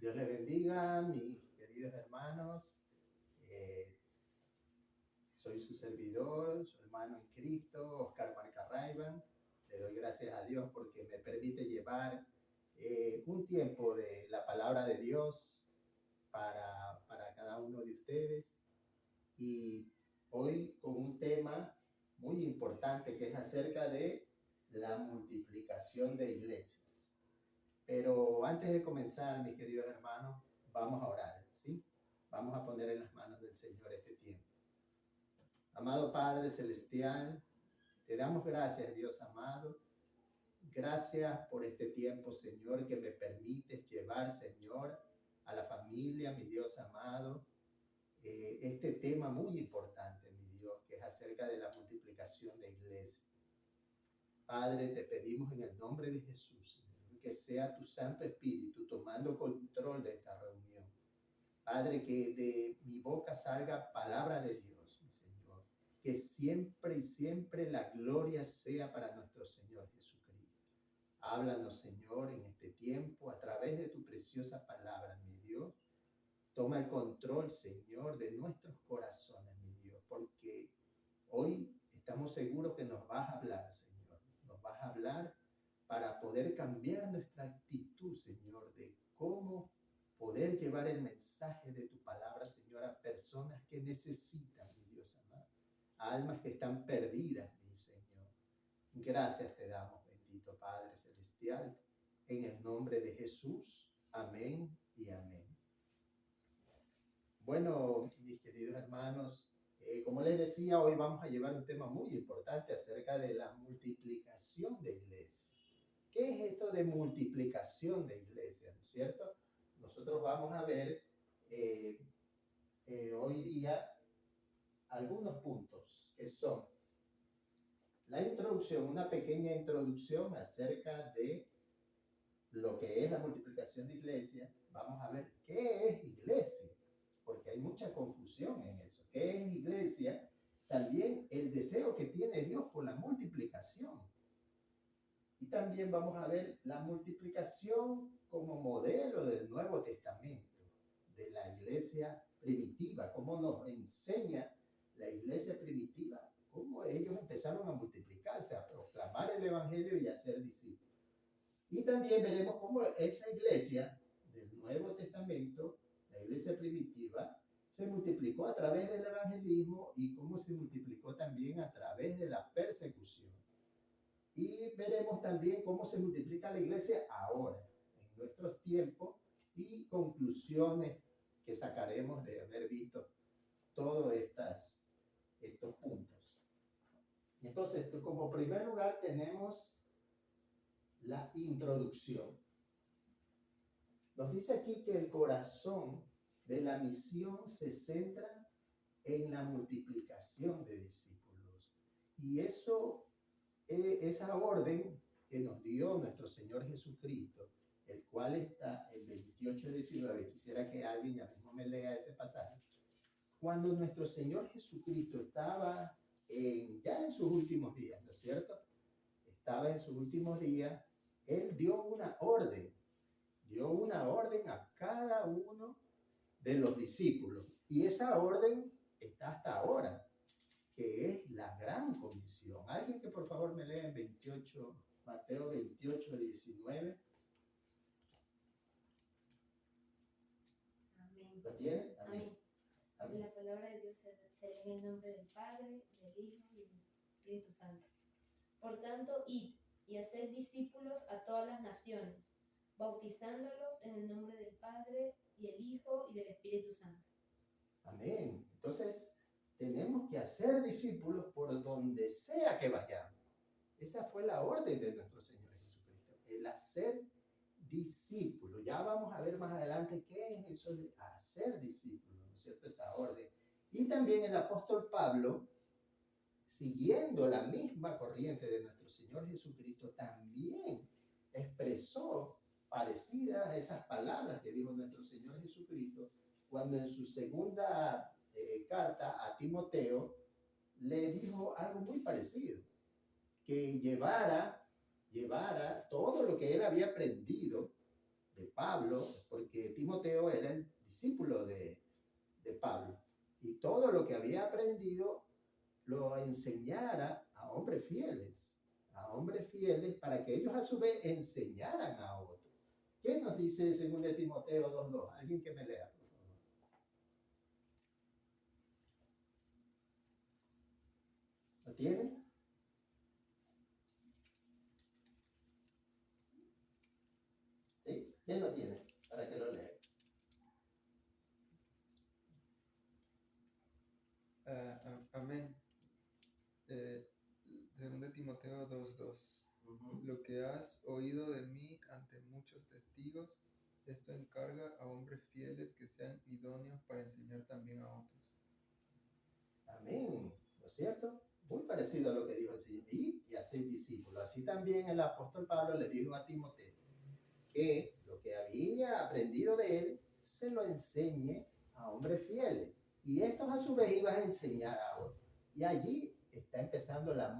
Dios les bendiga, mis queridos hermanos. Eh, Soy su servidor, su hermano en Cristo, Oscar Marcarraiban. Le doy gracias a Dios porque me permite llevar un tiempo de la palabra de Dios para cada uno de ustedes. Y hoy con un tema muy importante que es acerca de la multiplicación de iglesias. Pero antes de comenzar, mis queridos hermanos, vamos a orar, ¿sí? Vamos a poner en las manos del Señor este tiempo. Amado Padre Celestial, te damos gracias, Dios amado. Gracias por este tiempo, Señor, que me permites llevar, Señor, a la familia, mi Dios amado, este tema muy importante, mi Dios, que es acerca de la multiplicación de iglesia. Padre, te pedimos en el nombre de Jesús, Señor, que sea tu Santo Espíritu tomando control de esta reunión. Padre, que de mi boca salga palabra de Dios, mi Señor. Que siempre y siempre la gloria sea para nuestro Señor Jesucristo. Háblanos, Señor, en este tiempo a través de tu preciosa palabra, mi Dios. Toma el control, Señor, de nuestros corazones, mi Dios, porque hoy estamos seguros que nos vas a hablar, Señor. Nos vas a hablar para poder cambiar nuestra actitud, Señor, de cómo poder llevar el mensaje de tu palabra, Señor, a personas que necesitan, mi Dios amado, almas que están perdidas, mi Señor. Gracias te damos, bendito Padre Celestial, en el nombre de Jesús. Amén y amén. Bueno, mis queridos hermanos, como les decía, hoy vamos a llevar un tema muy importante acerca de la multiplicación de iglesias. ¿Qué es esto de multiplicación de iglesias? ¿No es cierto? Nosotros vamos a ver hoy día algunos puntos que son la introducción, una pequeña introducción acerca de lo que es la multiplicación de iglesias. Vamos a ver qué es iglesia, porque hay mucha confusión en eso. ¿Qué es iglesia? También el deseo que tiene Dios por la multiplicación. Y también vamos a ver la multiplicación como modelo del Nuevo Testamento, de la iglesia primitiva, cómo nos enseña la iglesia primitiva, cómo ellos empezaron a multiplicarse, a proclamar el evangelio y a ser discípulos. Y también veremos cómo esa iglesia del Nuevo Testamento, la iglesia primitiva, se multiplicó a través del evangelismo y cómo se multiplicó también a través de la persecución. Y veremos también cómo se multiplica la iglesia ahora, en nuestros tiempos, y conclusiones que sacaremos de haber visto todos estos puntos. Entonces, como primer lugar tenemos la introducción. Nos dice aquí que el corazón de la misión se centra en la multiplicación de discípulos. Y eso, esa orden que nos dio nuestro Señor Jesucristo, el cual está en 28:19, quisiera que alguien ya mismo me lea ese pasaje. Cuando nuestro Señor Jesucristo estaba ya en sus últimos días, ¿no es cierto? Estaba en sus últimos días, Él dio una orden a cada uno de los discípulos. Y esa orden está hasta ahora, que es la gran comisión. Alguien que por favor me lea en Mateo 28:19. Amén. ¿Lo tiene? Amén. Amén. La palabra de Dios se lee en el nombre del Padre, del Hijo y del Espíritu Santo. Por tanto, id y haced discípulos a todas las naciones, bautizándolos en el nombre del Padre y el Hijo y del Espíritu Santo. Amén. Entonces, tenemos que hacer discípulos por donde sea que vayamos. Esa fue la orden de nuestro Señor Jesucristo, el hacer discípulos. Ya vamos a ver más adelante qué es eso de hacer discípulos, ¿no es cierto? Esa orden. Y también el apóstol Pablo, siguiendo la misma corriente de nuestro Señor Jesucristo, también expresó parecidas a esas palabras que dijo nuestro Señor Jesucristo cuando en su segunda carta a Timoteo le dijo algo muy parecido, que llevara todo lo que él había aprendido de Pablo, porque Timoteo era el discípulo de Pablo. Y todo lo que había aprendido lo enseñara a hombres fieles para que ellos a su vez enseñaran a otros. ¿Qué nos dice 2 Timoteo 2:2? Alguien que me lea, por favor. ¿Lo tienen? ¿Sí? ¿Quién lo tiene? Para que lo lea. Amén. 2 Timoteo 2:2. Uh-huh. Lo que has oído de mí ante muchos testigos, esto encarga a hombres fieles que sean idóneos para enseñar también a otros. Amén. ¿No es cierto? Muy parecido a lo que dijo el Señor. Y hacer discípulos. Así también el apóstol Pablo le dijo a Timoteo que lo que había aprendido de él se lo enseñe a hombres fieles. Y estos a su vez iban a enseñar a otros. Y allí está empezando la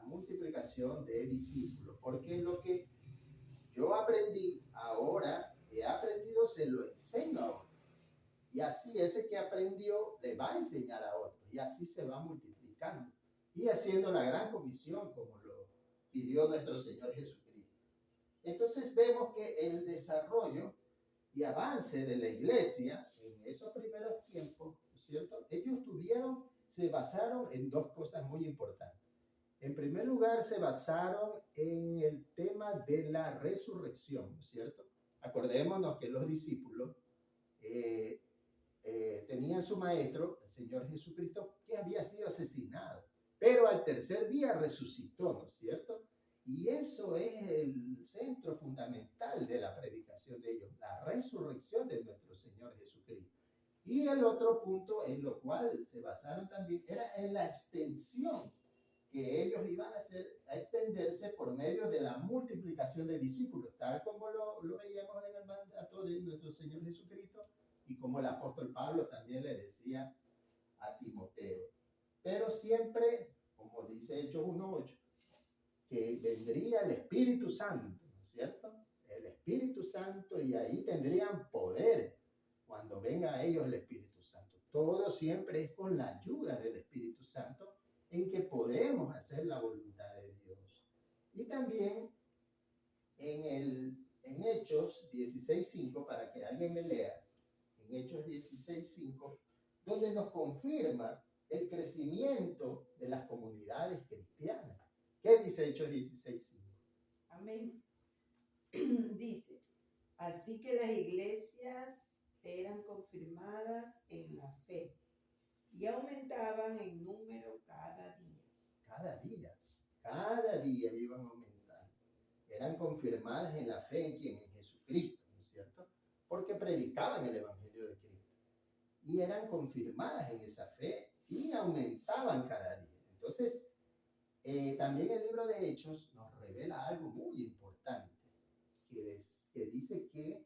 multiplicación de discípulos. Porque lo que yo aprendí ahora, he aprendido, se lo enseño a otros. Y así ese que aprendió le va a enseñar a otros. Y así se va multiplicando. Y haciendo la gran comisión como lo pidió nuestro Señor Jesucristo. Entonces vemos que el desarrollo y avance de la iglesia en esos primeros tiempos, ¿no es cierto? Ellos se basaron en dos cosas muy importantes. En primer lugar, se basaron en el tema de la resurrección, ¿no es cierto? Acordémonos que los discípulos tenían su maestro, el Señor Jesucristo, que había sido asesinado, pero al tercer día resucitó, ¿no es cierto? Y eso es el centro fundamental de la predicación de ellos, la resurrección de nuestro Señor Jesucristo. Y el otro punto en lo cual se basaron también era en la extensión que ellos iban a hacer, a extenderse por medio de la multiplicación de discípulos, tal como lo veíamos en el mandato de nuestro Señor Jesucristo y como el apóstol Pablo también le decía a Timoteo. Pero siempre, como dice Hechos 1:8, que vendría el Espíritu Santo, ¿no es cierto? El Espíritu Santo, y ahí tendrían poder cuando venga a ellos el Espíritu Santo. Todo siempre es con la ayuda del Espíritu Santo en que podemos hacer la voluntad de Dios. Y también en Hechos 16:5, para que alguien me lea, en Hechos 16:5, donde nos confirma el crecimiento de las comunidades cristianas. ¿Qué dice Hechos 16:5? Amén. Dice, así que las iglesias eran confirmadas en la fe y aumentaban en número cada día. Cada día iban aumentando. Eran confirmadas en la fe en quien, en Jesucristo, ¿no es cierto? Porque predicaban el Evangelio de Cristo. Y eran confirmadas en esa fe y aumentaban cada día. Entonces, también el libro de Hechos nos revela algo muy importante, que dice que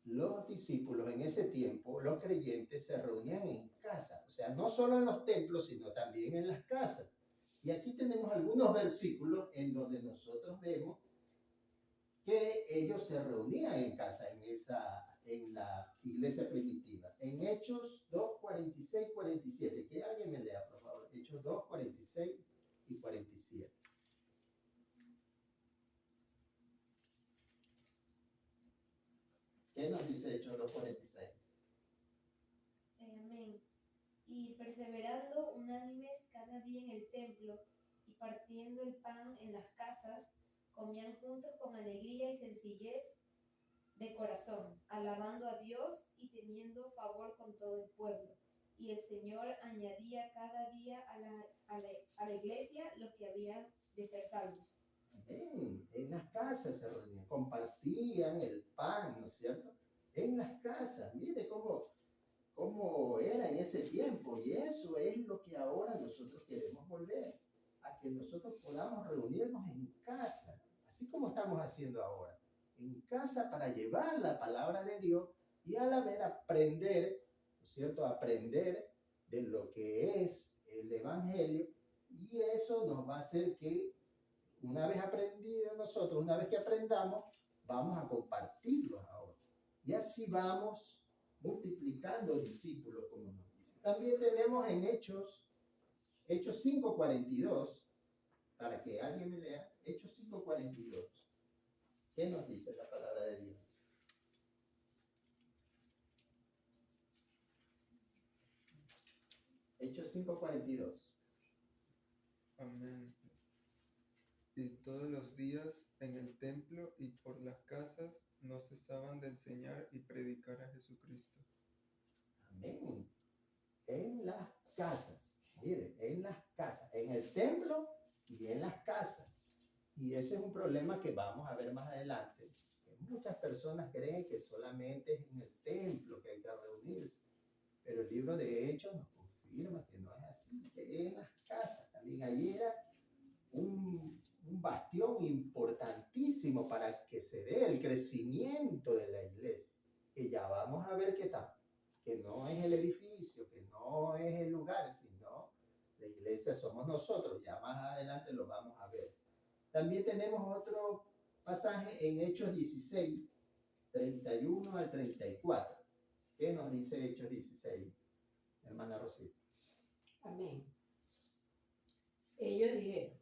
los discípulos en ese tiempo, los creyentes, se reunían en casa, o sea, no solo en los templos, sino también en las casas. Y aquí tenemos algunos versículos en donde nosotros vemos que ellos se reunían en casa, en la iglesia primitiva. En Hechos 2:46, 47, que alguien me lea, por favor. Hechos 2:46 y 47. ¿Qué nos dice Hechos 2:46? Amén. Y perseverando unánimes cada día en el templo y partiendo el pan en las casas, comían juntos con alegría y sencillez de corazón, alabando a Dios y teniendo favor con todo el pueblo. Y el Señor añadía cada día a la iglesia los que habían de ser salvos. En las casas se reunían, compartían el pan, ¿no es cierto? En las casas, mire cómo era en ese tiempo, y eso es lo que ahora nosotros queremos volver, a que nosotros podamos reunirnos en casa, así como estamos haciendo ahora, en casa, para llevar la palabra de Dios y a la vez aprender, ¿no es cierto? Aprender de lo que es el Evangelio, y eso nos va a hacer que una vez aprendido nosotros nosotros, una vez que aprendamos, vamos a compartirlos ahora. Y así vamos multiplicando discípulos, como nos dice. También tenemos en Hechos 5:42, para que alguien me lea, Hechos 5:42. ¿Qué nos dice la palabra de Dios? Hechos 5:42. Amén. Y todos los días en el templo y por las casas no cesaban de enseñar y predicar a Jesucristo. Amén. En las casas, mire, en las casas, en el templo y en las casas. Y ese es un problema que vamos a ver más adelante. Que muchas personas creen que solamente es en el templo que hay que reunirse, pero el libro de Hechos nos confirma que no es así, que en las casas también. Allí era un bastión importantísimo para que se dé el crecimiento de la iglesia, que ya vamos a ver que no es el edificio, que no es el lugar, sino la iglesia somos nosotros. Ya más adelante lo vamos a ver. También tenemos otro pasaje en Hechos 16, 31 al 34. ¿Qué nos dice Hechos 16, hermana Rosita? Amén. Ellos dijeron,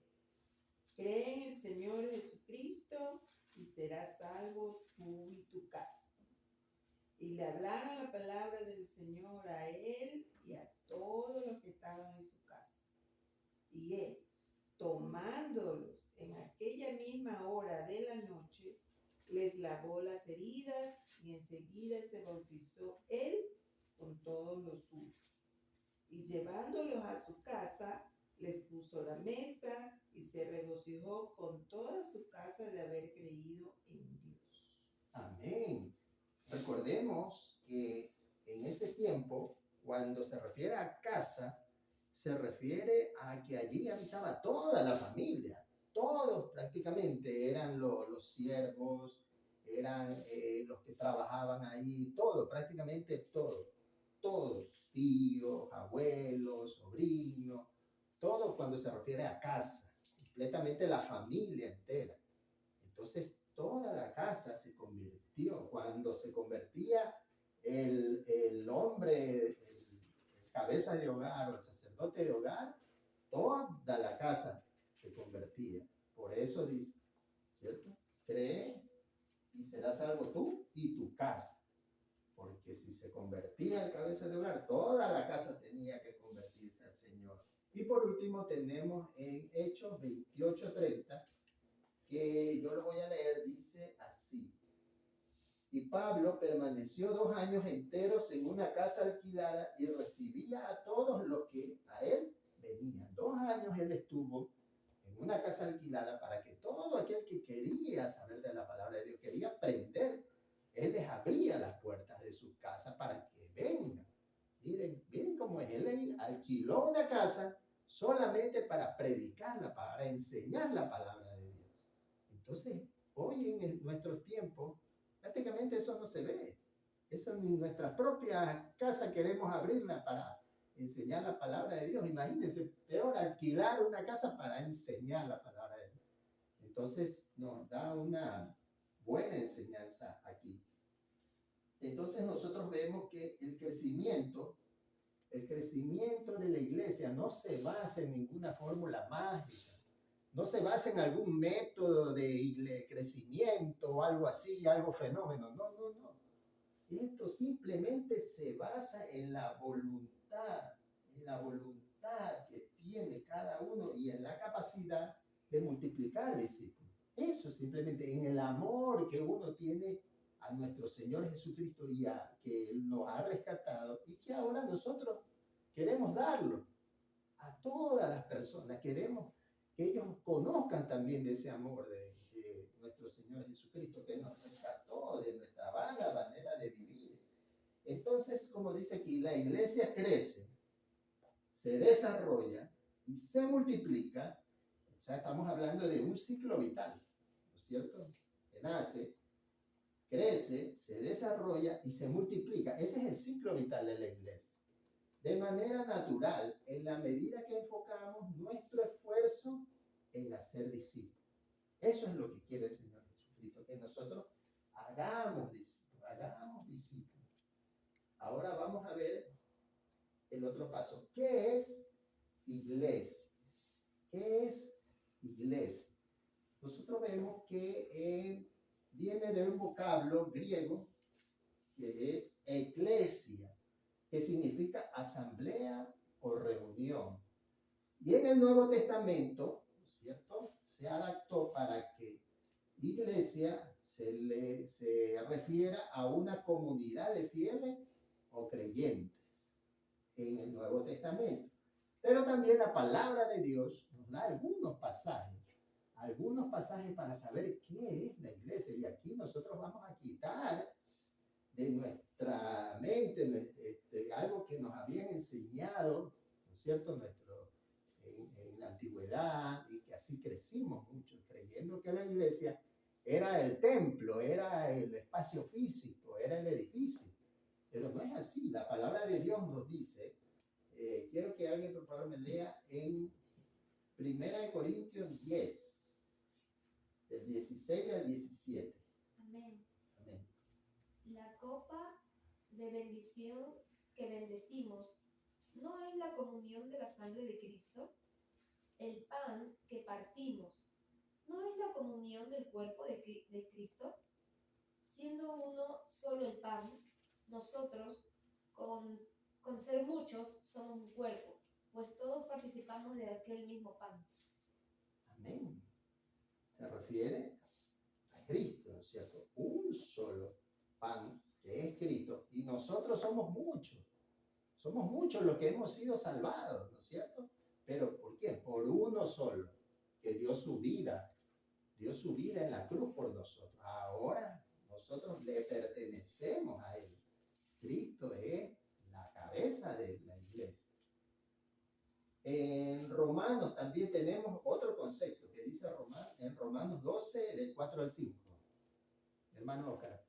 cree en el Señor Jesucristo y serás salvo tú y tu casa. Y le hablaron la palabra del Señor a él y a todos los que estaban en su casa. Y él, tomándolos en aquella misma hora de la noche, les lavó las heridas y enseguida se bautizó él con todos los suyos. Y llevándolos a su casa, les puso la mesa y se regocijó con toda su casa de haber creído en Dios. Amén. Recordemos que en este tiempo, cuando se refiere a casa, se refiere a que allí habitaba toda la familia. Todos prácticamente eran los siervos, eran los que trabajaban ahí, todo, prácticamente todo. Todos, tíos, abuelos, sobrinos, todo cuando se refiere a casa, completamente la familia entera. Entonces, toda la casa se convirtió. Cuando se convertía el hombre, el cabeza de hogar o el sacerdote de hogar, toda la casa se convertía. Por eso dice, ¿cierto? Cree y serás salvo tú y tu casa. Porque si se convertía el cabeza de hogar, toda la casa tenía que convertirse al Señor. Y por último tenemos en Hechos 28:30, que yo lo voy a leer, dice así. Y Pablo permaneció 2 años enteros en una casa alquilada y recibía a todos los que a él venían. 2 años él estuvo en una casa alquilada para que todo aquel que quería saber de la palabra de Dios, quería aprender, él les abría las puertas de su casa para que vengan. Miren cómo es. Él alquiló una casa solamente para predicarla, para enseñar la palabra de Dios. Entonces, hoy en nuestros tiempos, prácticamente eso no se ve. Eso ni nuestra propia casa queremos abrirla para enseñar la palabra de Dios. Imagínense, peor alquilar una casa para enseñar la palabra de Dios. Entonces, nos da una buena enseñanza aquí. Entonces, nosotros vemos que el crecimiento de la iglesia no se basa en ninguna fórmula mágica. No se basa en algún método de crecimiento o algo así, algo fenómeno. No. Esto simplemente se basa en la voluntad que tiene cada uno y en la capacidad de multiplicar discípulos. Eso simplemente, en el amor que uno tiene a nuestro Señor Jesucristo y a que Él nos ha rescatado y que ahora nosotros queremos darlo a todas las personas. Queremos que ellos conozcan también de ese amor de nuestro Señor Jesucristo, que nos rescató de nuestra vaga manera de vivir. Entonces, como dice aquí, la iglesia crece, se desarrolla y se multiplica. O sea, estamos hablando de un ciclo vital, ¿no es cierto? Que nace, crece, se desarrolla y se multiplica. Ese es el ciclo vital de la iglesia. De manera natural, en la medida que enfocamos nuestro esfuerzo en hacer discípulos. Eso es lo que quiere el Señor Jesucristo, que nosotros hagamos discípulos, hagamos discípulos. Ahora vamos a ver el otro paso. ¿Qué es iglesia? ¿Qué es iglesia? Nosotros vemos que viene de un vocablo griego que es eclesia, que significa asamblea o reunión. Y en el Nuevo Testamento, ¿no es cierto?, se adaptó para que iglesia se refiera a una comunidad de fieles o creyentes en el Nuevo Testamento. Pero también la palabra de Dios nos da algunos pasajes para saber qué es la iglesia. Y aquí nosotros vamos a quitar de nuestra mente algo que nos habían enseñado, ¿no es cierto?, en la antigüedad, y que así crecimos mucho, creyendo que la iglesia era el templo, era el espacio físico, era el edificio. Pero no es así. La palabra de Dios nos dice, quiero que alguien por favor me lea en 1 Corintios 10, del 16 al 17. Amén. Amén. La copa de bendición que bendecimos, ¿no es la comunión de la sangre de Cristo? El pan que partimos, ¿no es la comunión del cuerpo de Cristo? Siendo uno solo el pan, nosotros, con ser muchos, somos un cuerpo, pues todos participamos de aquel mismo pan. Amén. Se refiere a Cristo, ¿no es cierto? Un solo pan que es Cristo, y nosotros somos muchos los que hemos sido salvados, ¿no es cierto? Pero ¿por qué? Por uno solo, que dio su vida en la cruz por nosotros. Ahora nosotros le pertenecemos a Él. Cristo es la cabeza de la iglesia. En Romanos también tenemos otro concepto que dice en Romanos 12, del 4 al 5. Hermano Oscar,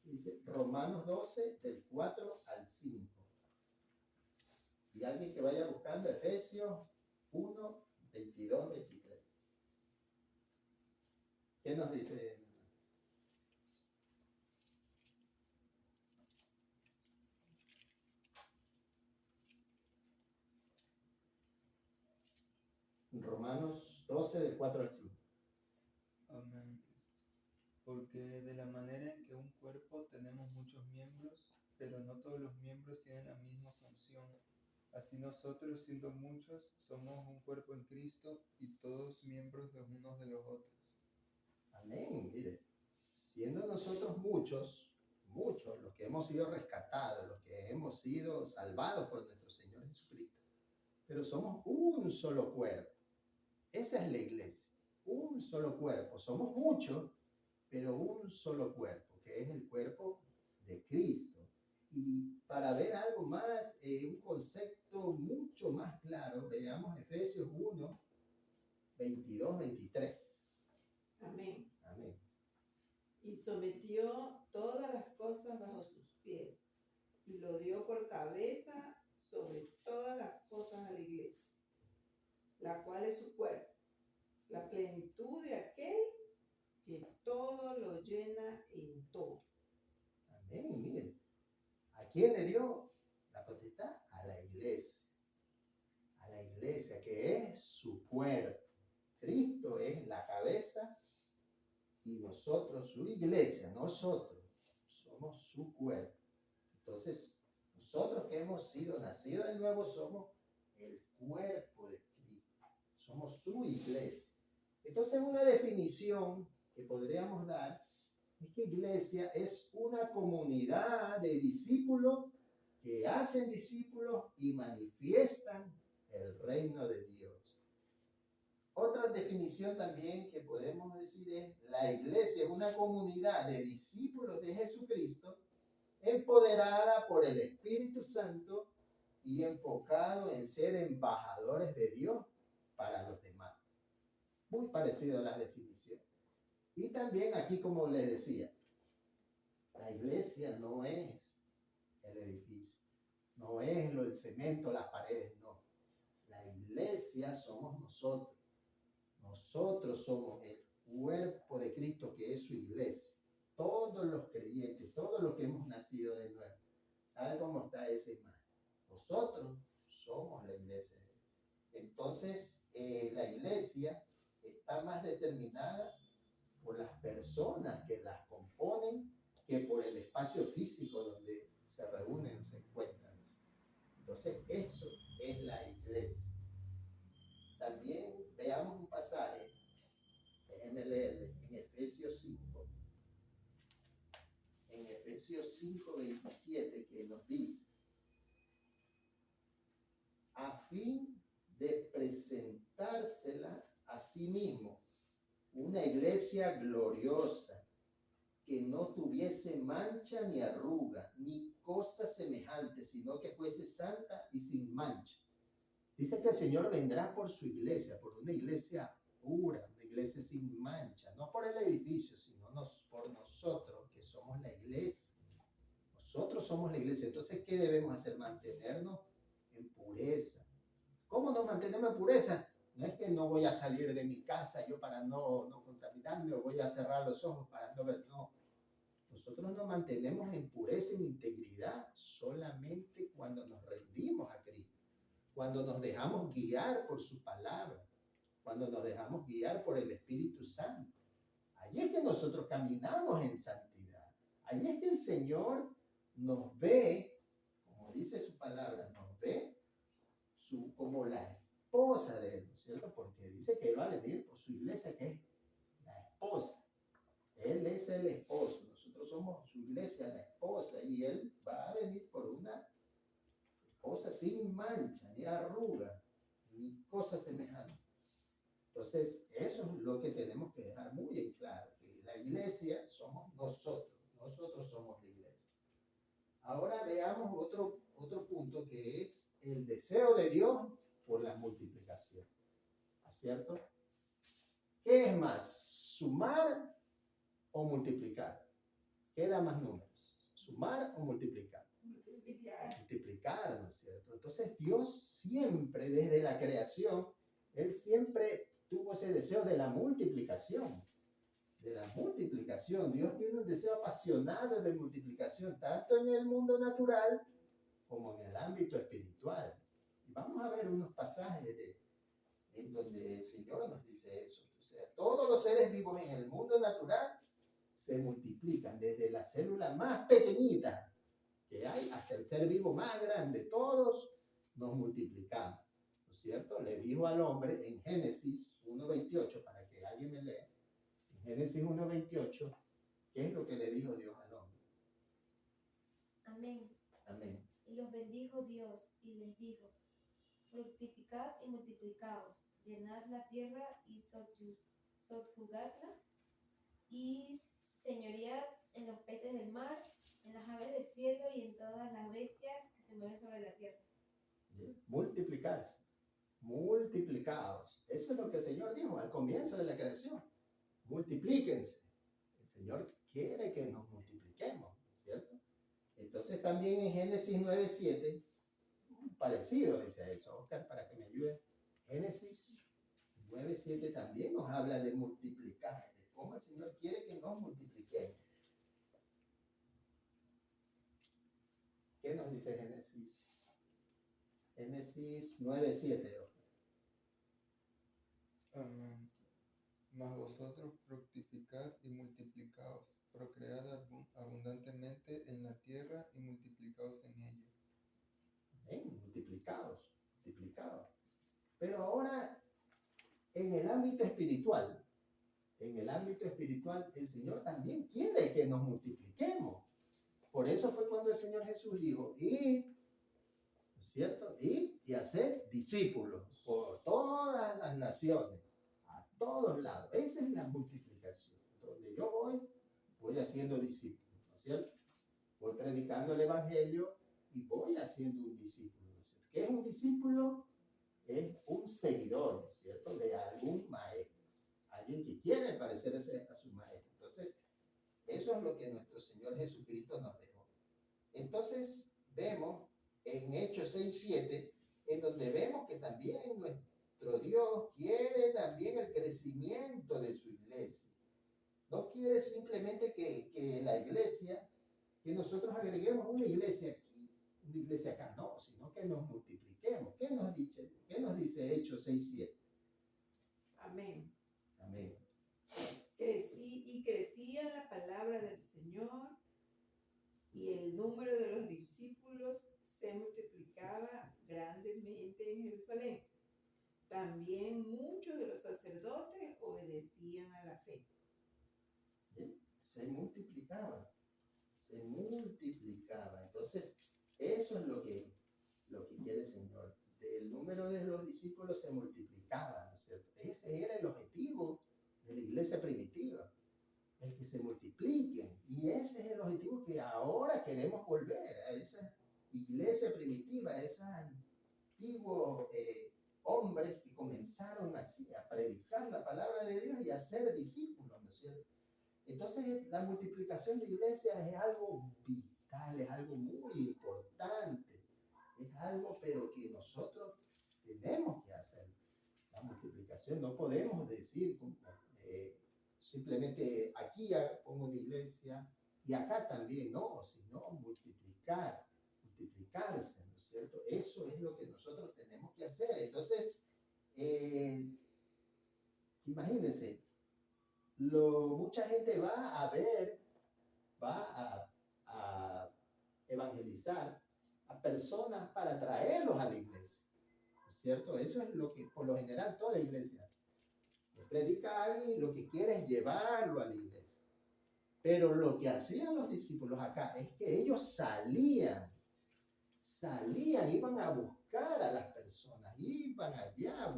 dice Romanos 12, del 4 al 5. Y alguien que vaya buscando Efesios 1, 22, 23. ¿Qué nos dice? Romanos 12, del 4 al 5. Amén. Porque de la manera en que un cuerpo tenemos muchos miembros, pero no todos los miembros tienen la misma función. Así nosotros, siendo muchos, somos un cuerpo en Cristo y todos miembros los unos de los otros. Amén. Mire, siendo nosotros muchos, los que hemos sido rescatados, los que hemos sido salvados por nuestro Señor Jesucristo, pero somos un solo cuerpo. Esa es la iglesia, un solo cuerpo. Somos muchos, pero un solo cuerpo, que es el cuerpo de Cristo. Y para ver algo más, un concepto mucho más claro, veamos Efesios 1, 22, 23. Amén. Amén. Y sometió todas las cosas bajo sus pies, y lo dio por cabeza sobre todas las cosas a la iglesia, la cual es su cuerpo, la plenitud de aquel que todo lo llena en todo. Amén. Miren, ¿a quién le dio la potestad? A la iglesia, que es su cuerpo. Cristo es la cabeza y nosotros su iglesia, nosotros somos su cuerpo. Entonces, nosotros que hemos sido nacidos de nuevo somos el cuerpo de Cristo, somos su iglesia. Entonces, una definición que podríamos dar es que iglesia es una comunidad de discípulos que hacen discípulos y manifiestan el reino de Dios. Otra definición también que podemos decir es: la iglesia es una comunidad de discípulos de Jesucristo empoderada por el Espíritu Santo y enfocado en ser embajadores de Dios para los demás. Muy parecido a las definiciones. Y también aquí, como les decía, la iglesia no es el edificio, no es el cemento, las paredes, no. La iglesia somos nosotros. Nosotros somos el cuerpo de Cristo que es su iglesia. Todos los creyentes, todos los que hemos nacido de nuevo, tal como está esa imagen. Nosotros somos la iglesia. Entonces, la iglesia está más determinada por las personas que las componen que por el espacio físico donde se reúnen o se encuentran. Entonces, eso es la iglesia. También veamos un pasaje, déjenme leerle, en Efesios 5. En Efesios 5:27, que nos dice: a fin de presentársela a sí mismo, una iglesia gloriosa, que no tuviese mancha ni arruga, ni cosa semejante, sino que fuese santa y sin mancha. Dice que el Señor vendrá por su iglesia, por una iglesia pura, una iglesia sin mancha, no por el edificio, sino por nosotros, que somos la iglesia. Nosotros somos la iglesia. Entonces, ¿qué debemos hacer? Mantenernos en pureza. ¿Cómo nos mantenemos en pureza? No es que no voy a salir de mi casa yo para no contaminarme, o voy a cerrar los ojos para no ver, no. Nosotros nos mantenemos en pureza y en integridad solamente cuando nos rendimos a Cristo, cuando nos dejamos guiar por su palabra, cuando nos dejamos guiar por el Espíritu Santo. Allí es que nosotros caminamos en santidad. Allí es que el Señor nos ve, como dice su palabra, nos ve como la esposa de Él, ¿no es cierto? Porque dice que Él va a venir por su iglesia, que es la esposa. Él es el esposo, nosotros somos su iglesia, la esposa, y Él va a venir por una esposa sin mancha, ni arruga, ni cosa semejante. Entonces, eso es lo que tenemos que dejar muy en claro, que la iglesia somos nosotros somos la iglesia. Ahora veamos otro punto, que es el deseo de Dios por la multiplicación, ¿no es cierto? ¿Qué es más, sumar o multiplicar? ¿Qué da más números? ¿Sumar o multiplicar? Multiplicar, ¿no es cierto? Entonces Dios siempre, desde la creación, Él siempre tuvo ese deseo de la multiplicación. De la multiplicación. Dios tiene un deseo apasionado de multiplicación, tanto en el mundo natural como en el ámbito espiritual. Y vamos a ver unos pasajes en donde el Señor nos dice eso. O sea, todos los seres vivos en el mundo natural se multiplican, desde la célula más pequeñita que hay hasta el ser vivo más grande. Todos nos multiplicamos, ¿no es cierto? Le dijo al hombre en Génesis 1:28, para que alguien me lea, en Génesis 1:28, ¿qué es lo que le dijo Dios al hombre? Amén. Amén. Y los bendijo Dios y les dijo: fructificad y multiplicaos, llenad la tierra y sojuzgadla, y señoread en los peces del mar, en las aves del cielo y en todas las bestias que se mueven sobre la tierra. Multiplicarse, multiplicados. Eso es lo que el Señor dijo al comienzo de la creación. Multiplíquense. El Señor quiere que nos multipliquemos, ¿cierto? Entonces también en Génesis 9:7, parecido dice eso, Oscar, para que me ayude. Génesis 9:7 también nos habla de multiplicar, de cómo el Señor quiere que nos multipliquemos. ¿Qué nos dice Génesis? Génesis 9:7. Amén. Mas vosotros fructificad y multiplicaos, procread abundantemente en la tierra y multiplicaos en ella. Multiplicados. Pero ahora, en el ámbito espiritual, el Señor también quiere que nos multipliquemos. Por eso fue cuando el Señor Jesús dijo: id, ¿no es cierto? Id y hacer discípulos por todas las naciones, a todos lados. Esa es la multiplicación. Donde yo voy haciendo discípulos, ¿no es cierto? Voy predicando el Evangelio y voy haciendo un discípulo, ¿no es cierto? ¿Qué es un discípulo? Es un seguidor, ¿no es cierto?, de algún maestro, alguien que quiere parecerse a su maestro. Entonces, eso es lo que nuestro Señor Jesucristo nos dejó. Entonces, vemos en Hechos 6:7, en donde vemos que también nuestro Dios quiere también el crecimiento de su iglesia. No quiere simplemente que la iglesia, que nosotros agreguemos una iglesia aquí, una iglesia acá, no, sino que nos multipliquemos. ¿Qué nos dice Hechos 6:7? Amén. Amén. Crecía la palabra del Señor y el número de los discípulos se multiplicaba grandemente en Jerusalén. También muchos de los sacerdotes obedecían a la fe. ¿Sí? Se multiplicaba. Entonces, eso es lo que quiere el Señor. El número de los discípulos se multiplicaba, ¿no es cierto? Ese era el objetivo de la iglesia primitiva, el que se multipliquen. Y ese es el objetivo que ahora queremos volver a esa iglesia primitiva, a esos antiguos hombres que comenzaron así a predicar la palabra de Dios y a ser discípulos, ¿no es cierto? Entonces, la multiplicación de iglesias es algo vital, es algo muy importante, es algo pero que nosotros tenemos que hacer. La multiplicación, no podemos decir simplemente aquí pongo una iglesia y acá también, no, sino multiplicarse, ¿no es cierto? Eso es lo que nosotros tenemos que hacer. Entonces, imagínense, mucha gente va a evangelizar a personas para traerlos a la iglesia, ¿no es cierto? Eso es lo que por lo general toda iglesia predica a alguien y lo que quiere es llevarlo a la iglesia. Pero lo que hacían los discípulos acá es que ellos salían, iban a buscar a las personas, iban allá a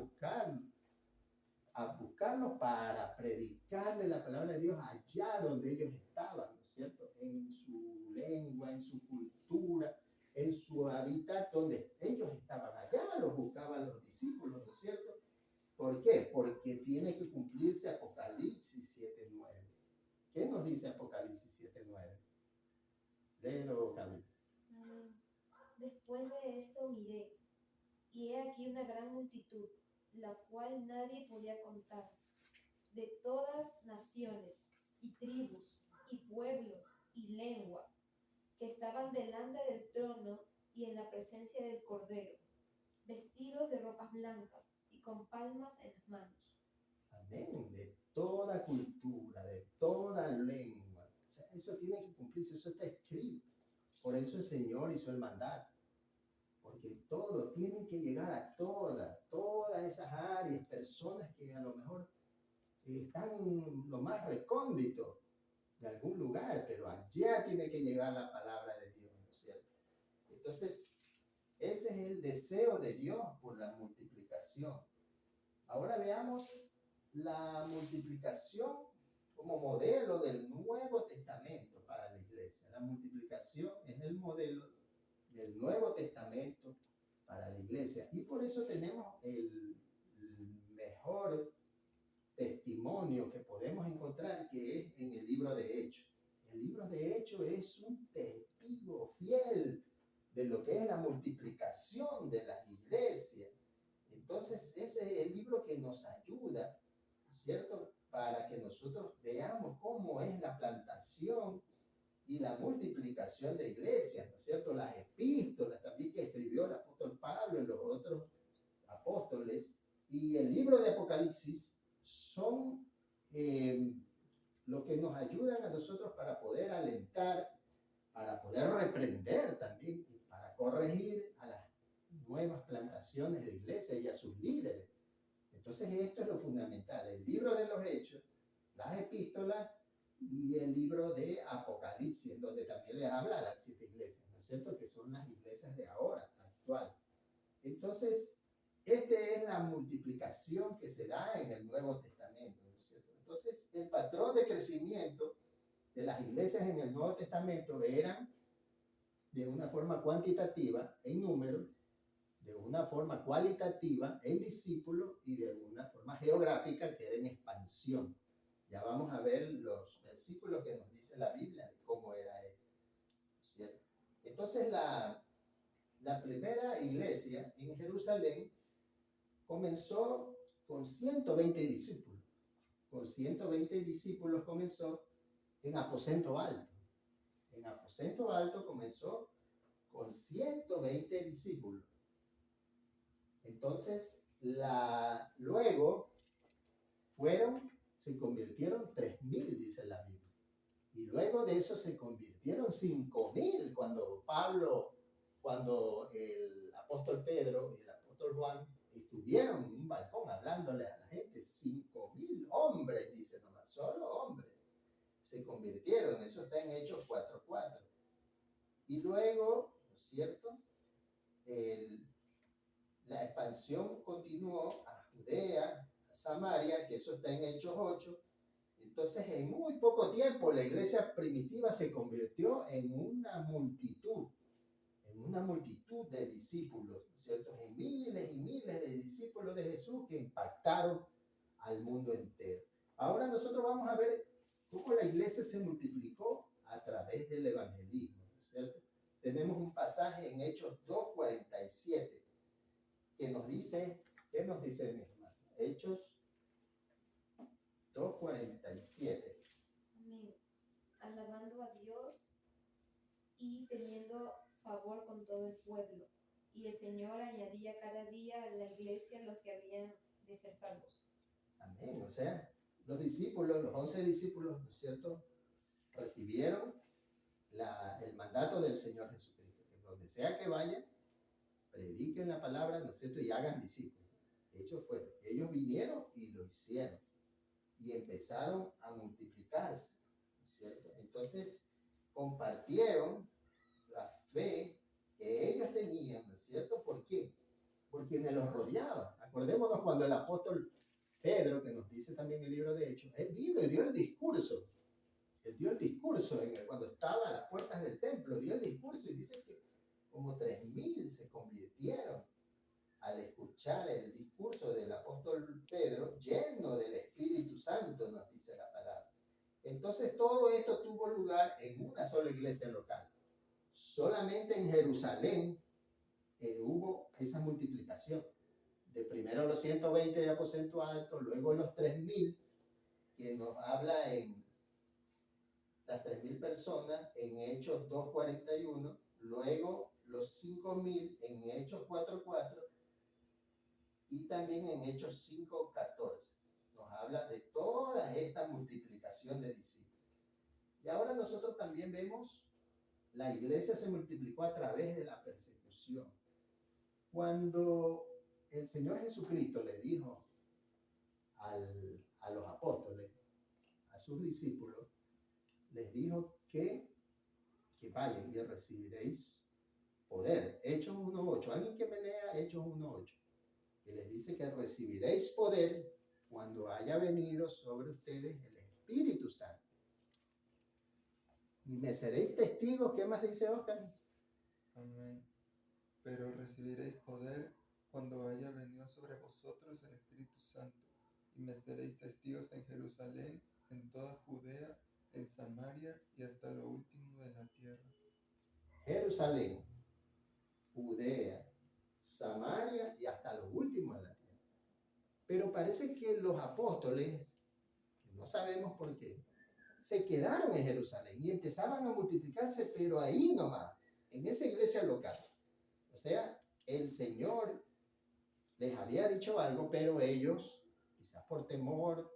buscarlos para predicarle la palabra de Dios allá donde ellos estaban, ¿no es cierto? En su lengua, en su cultura, en su hábitat, donde ellos estaban allá, los buscaban los discípulos, ¿no es cierto? ¿Por qué? Porque tiene que cumplirse Apocalipsis 7:9. ¿Qué nos dice Apocalipsis 7:9? Léelo, Camila. Después de esto miré, y he aquí una gran multitud, la cual nadie podía contar, de todas naciones, y tribus, y pueblos, y lenguas, que estaban delante del trono y en la presencia del Cordero, vestidos de ropas blancas y con palmas en las manos. Amén. De toda cultura, de toda lengua. O sea, eso tiene que cumplirse, eso está escrito. Por eso el Señor hizo el mandato. Porque todo tiene que llegar a todas esas áreas, personas que a lo mejor están lo más recóndito de algún lugar, pero allá tiene que llegar la palabra de Dios, ¿no es cierto? Entonces, ese es el deseo de Dios por la multiplicación. Ahora veamos la multiplicación como modelo del Nuevo Testamento para la iglesia. La multiplicación es el modelo del Nuevo Testamento para la iglesia. Y por eso tenemos el mejor testimonio que podemos encontrar, que es en el libro de Hechos. El libro de Hechos es un testigo fiel de lo que es la multiplicación de las iglesias. Entonces, ese es el libro que nos ayuda, ¿cierto? Para que nosotros veamos cómo es la plantación y la multiplicación de iglesias, ¿no es cierto? Las epístolas también que escribió el apóstol Pablo y los otros apóstoles, y el libro de Apocalipsis son lo que nos ayudan a nosotros para poder alentar, para poder reprender también, y para corregir a las nuevas plantaciones de iglesia y a sus líderes. Entonces esto es lo fundamental, el libro de los Hechos, las epístolas y el libro de Apocalipsis, donde también les habla a las 7 iglesias, ¿no es cierto? Que son las iglesias de ahora, actual. Entonces, esta es la multiplicación que se da en el Nuevo Testamento, ¿no es cierto? Entonces, el patrón de crecimiento de las iglesias en el Nuevo Testamento eran de una forma cuantitativa en número, de una forma cualitativa en discípulos y de una forma geográfica que era en expansión. Ya vamos a ver los versículos que nos dice la Biblia de cómo era esto, ¿cierto? Entonces, la primera iglesia en Jerusalén comenzó con 120 discípulos. Con 120 discípulos comenzó en aposento alto. En aposento alto comenzó con 120 discípulos. Entonces, luego se convirtieron 3,000, dice la Biblia. Y luego de eso se convirtieron 5,000 cuando el apóstol Pedro y el apóstol Juan estuvieron en un balcón hablándole a la gente. 5,000 hombres, dice nomás, solo hombres, se convirtieron. Eso está en Hechos 4:4. Y luego, ¿no es cierto? La expansión continuó a Judea, a Samaria, que eso está en Hechos 8. Entonces, en muy poco tiempo, la iglesia primitiva se convirtió en una multitud de discípulos, ¿no es cierto? En miles y miles de discípulos de Jesús que impactaron al mundo entero. Ahora nosotros vamos a ver cómo la iglesia se multiplicó a través del evangelismo, ¿no es cierto? Tenemos un pasaje en Hechos 2:47 que nos dice, ¿qué nos dice mi hermano? Hechos 2:47. Amén. Alabando a Dios y teniendo favor con todo el pueblo. Y el Señor añadía cada día a la iglesia los que habían de ser salvos. Amén. O sea, los discípulos, los 11 discípulos, ¿no es cierto?, recibieron el mandato del Señor Jesucristo. Que donde sea que vayan, prediquen la palabra, ¿no es cierto?, y hagan discípulos. Ellos vinieron y lo hicieron. Y empezaron a multiplicarse, ¿no es cierto? Entonces, compartieron la fe que ellos tenían, ¿no es cierto? ¿Por qué? Por quienes los rodeaban. Acordémonos cuando el apóstol Pedro, que nos dice también el libro de Hechos, él vino y dio el discurso. Él dio el discurso cuando estaba a las puertas del templo, dio el discurso y dice que como 3,000 se convirtieron al escuchar el discurso del apóstol Pedro, lleno del Espíritu Santo, nos dice la palabra. Entonces todo esto tuvo lugar en una sola iglesia local. Solamente en Jerusalén hubo esa multiplicación. De primero los 120 de aposento alto, luego los 3,000, que nos habla en las 3,000 personas en Hechos 2:41, luego los 5,000 en Hechos 4:4 y también en Hechos 5:14. Nos habla de toda esta multiplicación de discípulos. Y ahora nosotros también vemos la iglesia se multiplicó a través de la persecución. Cuando el Señor Jesucristo le dijo a los apóstoles, a sus discípulos, les dijo que vayan y recibiréis poder. Hechos 1:8. Alguien que me lea Hechos 1:8. Que les dice que recibiréis poder cuando haya venido sobre ustedes el Espíritu Santo. Y me seréis testigos. ¿Qué más dice Oscar? Amén. Pero recibiréis poder cuando haya venido sobre vosotros el Espíritu Santo, y me seréis testigos en Jerusalén, en toda Judea, en Samaria y hasta lo último de la tierra. Jerusalén, Judea, Samaria y hasta lo último de la tierra. Pero parece que los apóstoles, que no sabemos por qué, se quedaron en Jerusalén y empezaban a multiplicarse, pero ahí nomás, en esa iglesia local. O sea, el Señor les había dicho algo, pero ellos, quizás por temor,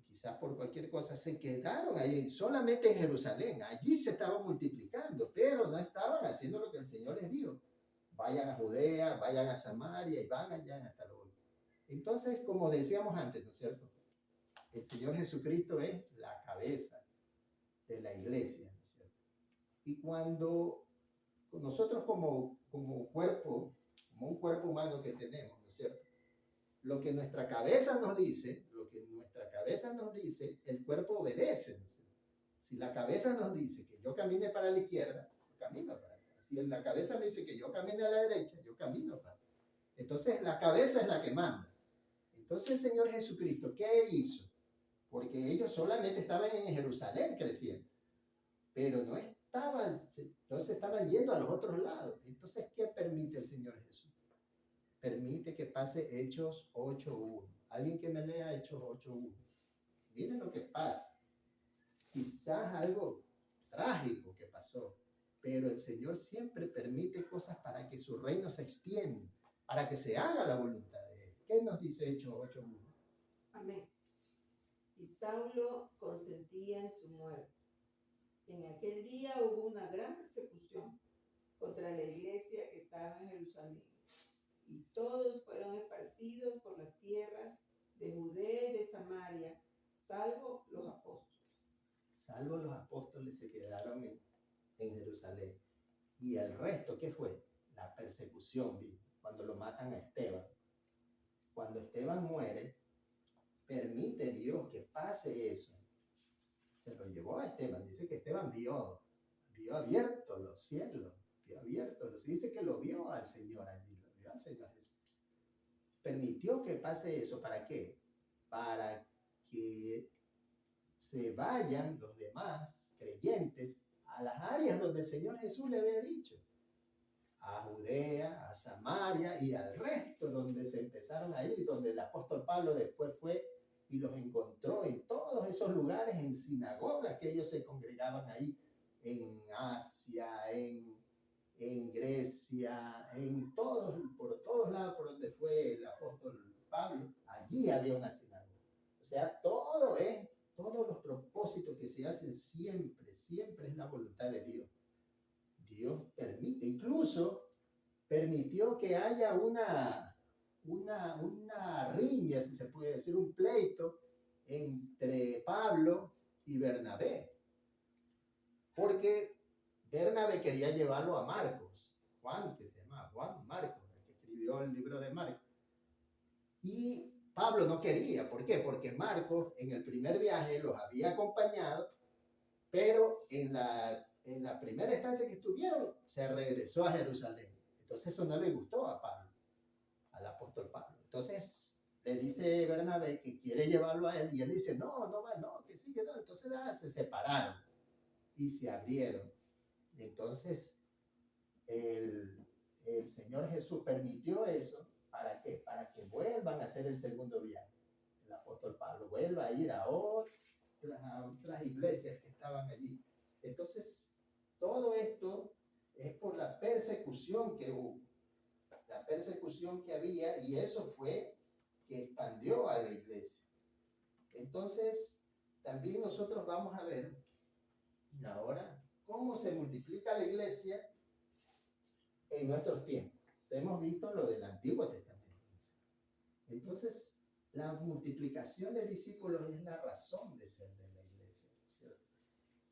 quizás por cualquier cosa, se quedaron ahí, solamente en Jerusalén. Allí se estaban multiplicando, pero no estaban haciendo lo que el Señor les dijo. Vayan a Judea, vayan a Samaria y van allá hasta lo último. Entonces, como decíamos antes, ¿no es cierto?, el Señor Jesucristo es la cabeza de la iglesia, ¿no es cierto? Y cuando nosotros como cuerpo, como un cuerpo humano que tenemos, ¿no es cierto?, lo que nuestra cabeza nos dice, el cuerpo obedece, ¿no es cierto? Si la cabeza nos dice que yo camine para la izquierda, yo camino para acá. Si la cabeza me dice que yo camine a la derecha, yo camino para acá. Entonces la cabeza es la que manda. Entonces el Señor Jesucristo, ¿qué hizo? Porque ellos solamente estaban en Jerusalén creciendo, pero no estaban, entonces estaban yendo a los otros lados. Entonces, ¿qué permite el Señor Jesús? permite que pase Hechos 8.1. Alguien que me lea Hechos 8.1. Miren lo que pasa. Quizás algo trágico que pasó, pero el Señor siempre permite cosas para que su reino se extienda, para que se haga la voluntad de Él. ¿Qué nos dice Hechos 8.1? Amén. Y Saulo consentía en su muerte. En aquel día hubo una gran persecución contra la iglesia que estaba en Jerusalén. Y todos fueron esparcidos por las tierras de Judea y de Samaria, salvo los apóstoles. Salvo los apóstoles se quedaron en Jerusalén. Y el resto, ¿qué fue? La persecución, cuando lo matan a Esteban. Cuando Esteban muere, permite Dios que pase eso. Se lo llevó a Esteban. Dice que Esteban vio abiertos los cielos, vio abiertos los. Dice que lo vio al Señor allí, lo vio al Señor Jesús. Permitió que pase eso. ¿Para qué? Para que se vayan los demás creyentes a las áreas donde el Señor Jesús le había dicho. A Judea, a Samaria y al resto donde se empezaron a ir, donde el apóstol Pablo después fue y los encontró en todos esos lugares, en sinagogas que ellos se congregaban ahí, en Asia, en Grecia, por todos lados por donde fue el apóstol Pablo, allí había una sinagoga. O sea, todos los propósitos que se hacen siempre es la voluntad de Dios. Dios permite, incluso permitió que haya una riña, si se puede decir, un pleito entre Pablo y Bernabé. Porque Bernabé quería llevarlo a Marcos, Juan, que se llama Juan Marcos, el que escribió el libro de Marcos. Y Pablo no quería, ¿por qué? Porque Marcos en el primer viaje los había acompañado, pero en la primera estancia que estuvieron, se regresó a Jerusalén. Entonces eso no le gustó a Pablo, al apóstol Pablo. Entonces le dice Bernabé que quiere llevarlo a él y él dice, no, que sí, que no. Entonces se separaron y se abrieron. Entonces el Señor Jesús permitió eso. ¿Para qué? Para que vuelvan a hacer el segundo viaje. El apóstol Pablo vuelva a ir a otras iglesias que estaban allí. Entonces, todo esto es por la persecución que hubo, la persecución que había, y eso fue que expandió a la iglesia. Entonces, también nosotros vamos a ver ahora cómo se multiplica la iglesia en nuestros tiempos. Hemos visto lo del Antiguo Testamento. Entonces, la multiplicación de discípulos es la razón de ser de la iglesia, ¿cierto?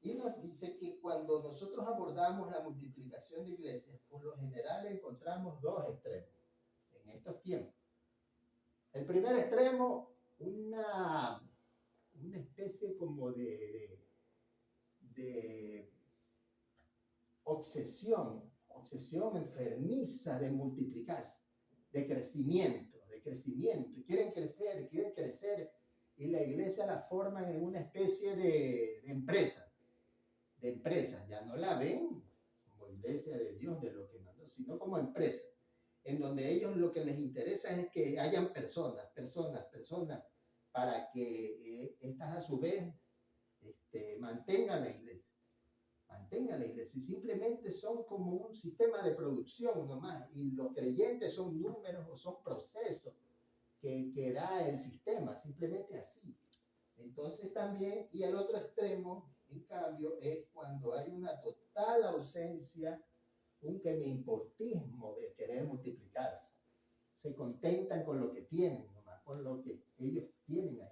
Y nos dice que cuando nosotros abordamos la multiplicación de iglesias, por lo general encontramos dos extremos en estos tiempos. El primer extremo, una especie como de obsesión enfermiza de multiplicarse, de crecimiento, y quieren crecer, y la iglesia la forman en una especie de empresa, ya no la ven como iglesia de Dios, de lo que mandó, sino como empresa, en donde ellos lo que les interesa es que hayan personas, para que estas a su vez mantengan la iglesia, y simplemente son como un sistema de producción nomás, y los creyentes son números o son procesos que da el sistema, simplemente así. Entonces también, y el otro extremo, en cambio, es cuando hay una total ausencia, un que me importismo de querer multiplicarse. Se contentan con lo que tienen nomás, con lo que ellos tienen ahí.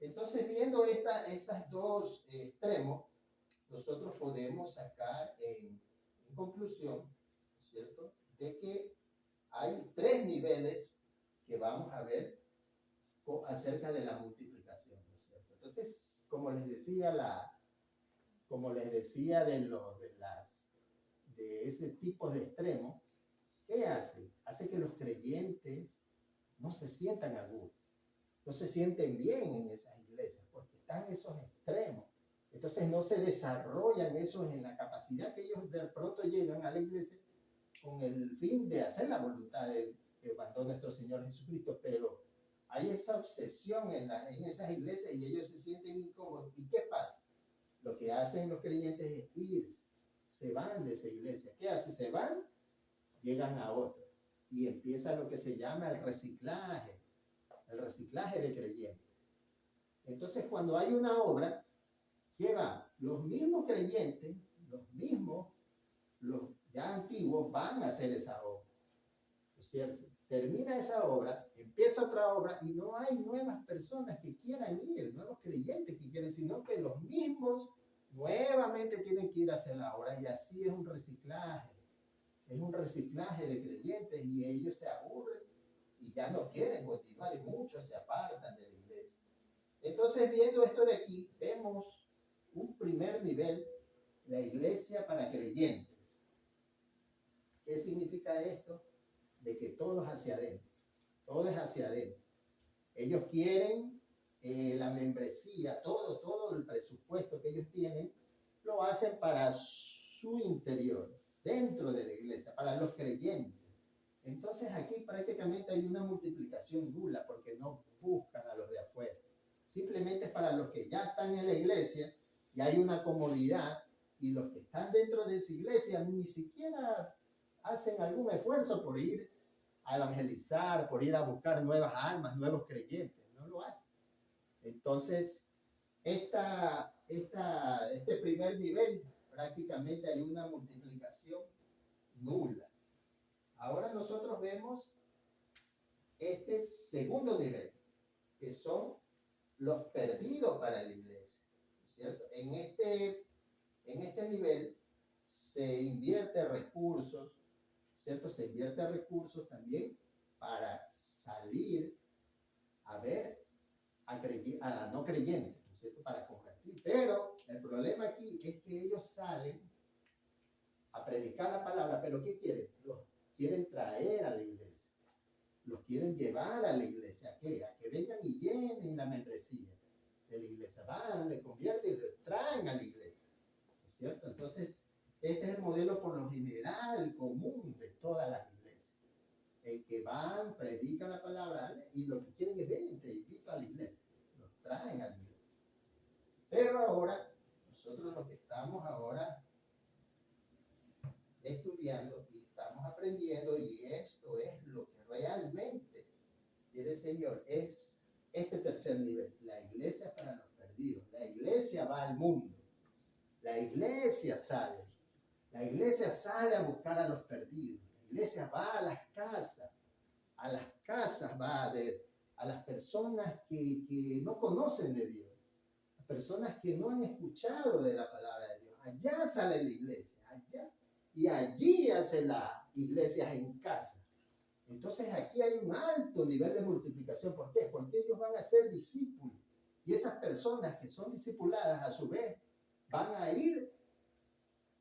Entonces, viendo estas dos extremos, nosotros podemos sacar en conclusión, ¿cierto?, de que hay tres niveles que vamos a ver acerca de la multiplicación, ¿no es cierto? Entonces, como les decía de ese tipo de extremo, ¿qué hace? Hace que los creyentes no se sientan a gusto, no se sienten bien en esas iglesias, porque están esos extremos. Entonces no se desarrollan esos en la capacidad que ellos de pronto llegan a la iglesia con el fin de hacer la voluntad que que mandó nuestro Señor Jesucristo, pero hay esa obsesión en esas iglesias y ellos se sienten incómodos. ¿Y qué pasa? Lo que hacen los creyentes es irse, se van de esa iglesia. ¿Qué hacen? Se van, llegan a otra y empieza lo que se llama el reciclaje de creyentes. Entonces, cuando hay una obra, ¿qué va? Los mismos creyentes, los ya antiguos, van a hacer esa obra, ¿no es cierto? Termina esa obra, empieza otra obra y no hay nuevas personas que quieran ir, nuevos creyentes que quieren, sino que los mismos nuevamente tienen que ir a hacer la obra y así es un reciclaje de creyentes y ellos se aburren y ya no quieren continuar y muchos se apartan de la iglesia. Entonces, viendo esto de aquí, vemos un primer nivel, la iglesia para creyentes. ¿Qué significa esto? De que todo es hacia adentro. Ellos quieren la membresía, todo el presupuesto que ellos tienen, lo hacen para su interior, dentro de la iglesia, para los creyentes. Entonces aquí prácticamente hay una multiplicación nula porque no buscan a los de afuera. Simplemente es para los que ya están en la iglesia y hay una comodidad y los que están dentro de esa iglesia ni siquiera hacen algún esfuerzo por ir a evangelizar, por ir a buscar nuevas almas, nuevos creyentes. No lo hacen. Entonces, este primer nivel prácticamente hay una multiplicación nula. Ahora nosotros vemos este segundo nivel, que son los perdidos para la iglesia, ¿cierto? En este nivel se invierte recursos, ¿cierto? Se invierte recursos también para salir a ver a no creyentes, ¿no es cierto? Para convertir. Pero el problema aquí es que ellos salen a predicar la palabra, pero ¿qué quieren? Los quieren traer a la iglesia. Los quieren llevar a la iglesia. ¿A qué? A que vengan y llenen la membresía de la iglesia. Van, le convierten y le traen a la iglesia. ¿No es cierto? Entonces, este es el modelo por lo general común de todas las iglesias. El que van, predican la palabra y lo que quieren es ven, te invito a la iglesia. Los traen a la iglesia. Pero ahora, nosotros los que estamos ahora estudiando y estamos aprendiendo, y esto es lo que realmente quiere el Señor, es este tercer nivel, la iglesia para los perdidos. La iglesia va al mundo, la iglesia sale a buscar a los perdidos, la iglesia va a las casas va a ver a las personas que no conocen de Dios, las personas que no han escuchado de la palabra de Dios. Allá sale la iglesia, allá. Y allí hace la iglesia en casa. Entonces aquí hay un alto nivel de multiplicación. ¿Por qué? Porque ellos van a ser discípulos. Y esas personas que son discipuladas a su vez van a ir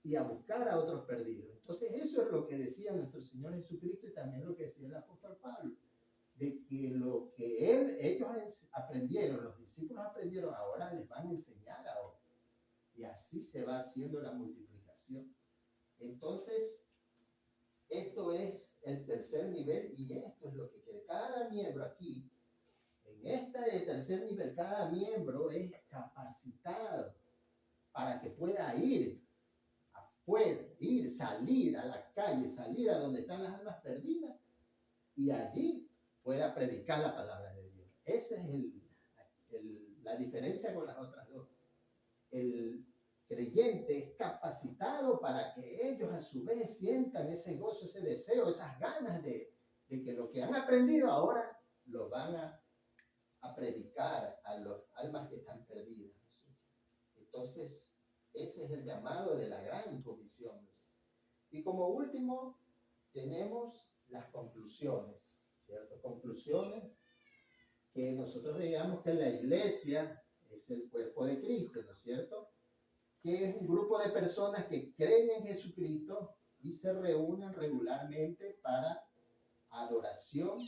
y a buscar a otros perdidos. Entonces eso es lo que decía nuestro Señor Jesucristo y también lo que decía el apóstol Pablo. De que lo que ellos aprendieron, los discípulos aprendieron, ahora les van a enseñar a otros. Y así se va haciendo la multiplicación. Entonces, esto es el tercer nivel y esto es lo que quiere. Cada miembro aquí, en este tercer nivel, cada miembro es capacitado para que pueda ir afuera, salir a la calle, salir a donde están las almas perdidas y allí pueda predicar la palabra de Dios. Esa es la diferencia con las otras dos. El creyente es capacitado para que ellos a su vez sientan ese gozo, ese deseo, esas ganas de que lo que han aprendido ahora lo van a predicar a las almas que están perdidas, ¿sí? Entonces, ese es el llamado de la gran comisión, ¿sí? Y como último, tenemos las conclusiones, ¿cierto? Conclusiones que nosotros veíamos que la iglesia es el cuerpo de Cristo, ¿no es cierto? Que es un grupo de personas que creen en Jesucristo y se reúnen regularmente para adoración,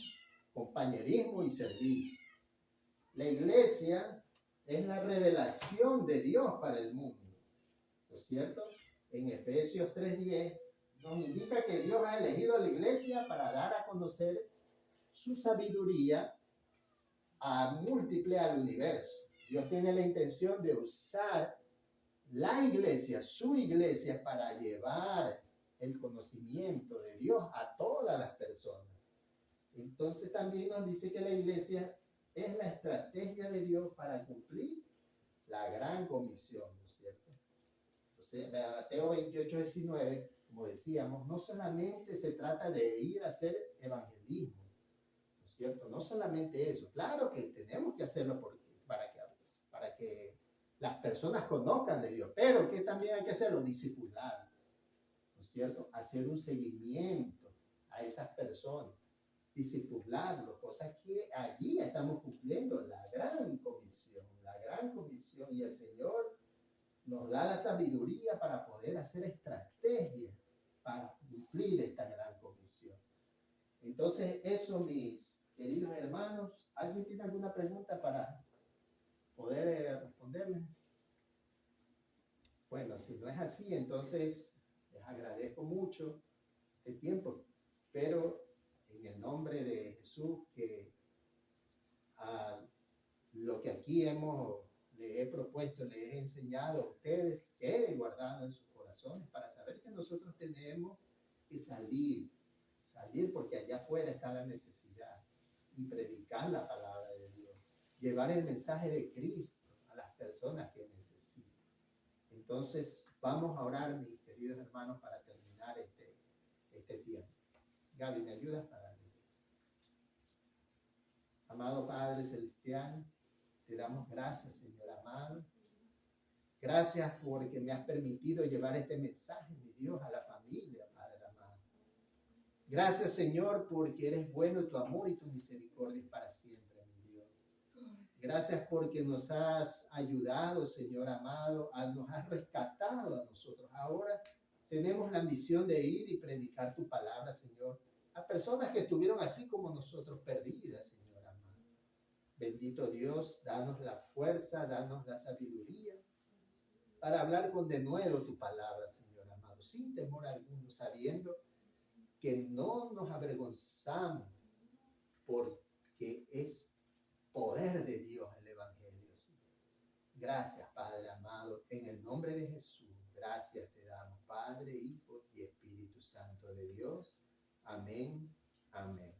compañerismo y servicio. La iglesia es la revelación de Dios para el mundo, ¿no es cierto? En Efesios 3:10 nos indica que Dios ha elegido a la iglesia para dar a conocer su sabiduría a múltiple al universo. Dios tiene la intención de usar la iglesia, su iglesia, para llevar el conocimiento de Dios a todas las personas. Entonces también nos dice que la iglesia es la estrategia de Dios para cumplir la gran comisión, ¿no es cierto? Entonces, Mateo 28:19, como decíamos, no solamente se trata de ir a hacer evangelismo, ¿no es cierto? No solamente eso. Claro que tenemos que hacerlo para que las personas conozcan de Dios, pero que también hay que hacerlo, discipular, ¿no es cierto? Hacer un seguimiento a esas personas, discipularlo, cosa que allí estamos cumpliendo la gran comisión, y el Señor nos da la sabiduría para poder hacer estrategias para cumplir esta gran comisión. Entonces, eso, mis queridos hermanos, ¿alguien tiene alguna pregunta para poder responderle? Bueno, si no es así, entonces les agradezco mucho este tiempo, pero en el nombre de Jesús, que lo que aquí le he propuesto, le he enseñado a ustedes, quede guardado en sus corazones para saber que nosotros tenemos que salir porque allá afuera está la necesidad, y predicar la palabra de Dios, llevar el mensaje de Cristo a las personas que necesitan. Entonces, vamos a orar, mis queridos hermanos, para terminar este tiempo. Gaby, ¿me ayudas para leer? Amado Padre Celestial, te damos gracias, Señor amado. Gracias porque me has permitido llevar este mensaje, mi Dios, a la familia, Padre amado. Gracias, Señor, porque eres bueno y tu amor y tu misericordia es para siempre, mi Dios. Gracias porque nos has ayudado, Señor amado, nos has rescatado a nosotros. Ahora tenemos la misión de ir y predicar tu palabra, Señor, a personas que estuvieron así como nosotros, perdidas, Señor amado. Bendito Dios, danos la fuerza, danos la sabiduría para hablar con denuedo tu palabra, Señor amado, sin temor alguno, sabiendo que no nos avergonzamos, porque es poder de Dios el Evangelio, Señor. Gracias, Padre amado, en el nombre de Jesús. Gracias te damos, Padre, Hijo y Espíritu Santo de Dios. Amén. Amén.